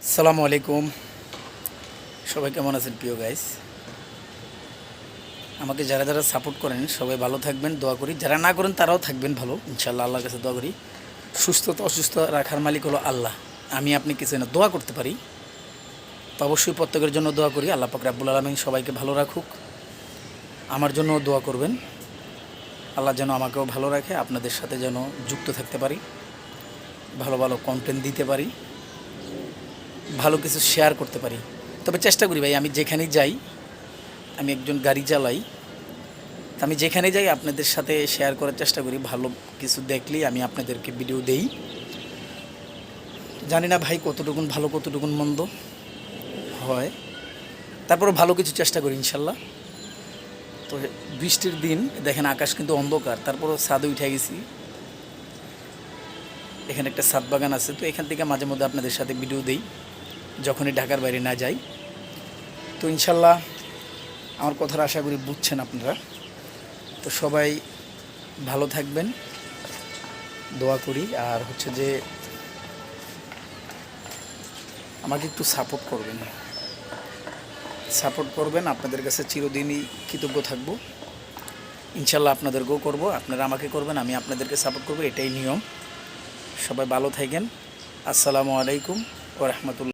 আসসালামু আলাইকুম। সবাই কেমন আছেন প্রিয় গাইস? আমাকে যারা যারা সাপোর্ট করেন সবাই ভালো থাকবেন, দোয়া করি। যারা না করেন তারাও থাকবেন ভালো, ইনশাআল্লাহ। আল্লাহর কাছে দোয়া করি। সুস্থতা অসুস্থ রাখার মালিক হলো আল্লাহ। আমি আপনি কিছু না, দোয়া করতে পারি। তো অবশ্যই প্রত্যেকের জন্য দোয়া করি। আল্লাহ পাক রব্বুল আলামিন সবাইকে ভালো রাখুক। আমার জন্যও দোয়া করবেন। আল্লাহ যেন আমাকেও ভালো রাখে, আপনাদের সাথে যেন যুক্ত থাকতে পারি, ভালো ভালো কন্টেন্ট দিতে পারি, ভালো কিছু শেয়ার করতে পারি। তবে চেষ্টা করি ভাই, আমি যেখানেই যাই, আমি একজন গাড়ি চালাই, আমি যেখানে যাই আপনাদের সাথে শেয়ার করার চেষ্টা করি। ভালো কিছু দেখলেই আমি আপনাদেরকে ভিডিও দেই। জানি না ভাই কতটুকুন ভালো কতটুকুন মন্দ হয়, তারপরে ভালো কিছু চেষ্টা করি ইনশাল্লাহ। তো বৃষ্টির দিন দেখেন, আকাশ কিন্তু অন্ধকার, তারপরও ছাদে উঠে গেছি। এখানে একটা ছাদ বাগান আছে, তো এখান থেকে মাঝে মধ্যে আপনাদের সাথে ভিডিও দেই যখনই ঢাকার বাইরে না যাই। তো ইনশাল্লাহ আমার কথাটা আশা করি বুঝছেন আপনারা। তো সবাই ভালো থাকবেন, দোয়া করি। আর হচ্ছে যে আমাকে একটু সাপোর্ট করবেন। আপনাদের কাছে চিরদিনই কৃতজ্ঞ থাকব। ইনশাল্লাহ আপনাদেরকেও করব, আপনারা আমাকে করবেন, আমি আপনাদেরকে সাপোর্ট করব, এটাই নিয়ম। সবাই ভালো থাকেন। আসসালামু আলাইকুম ওয়া রাহমাতুল্লাহ।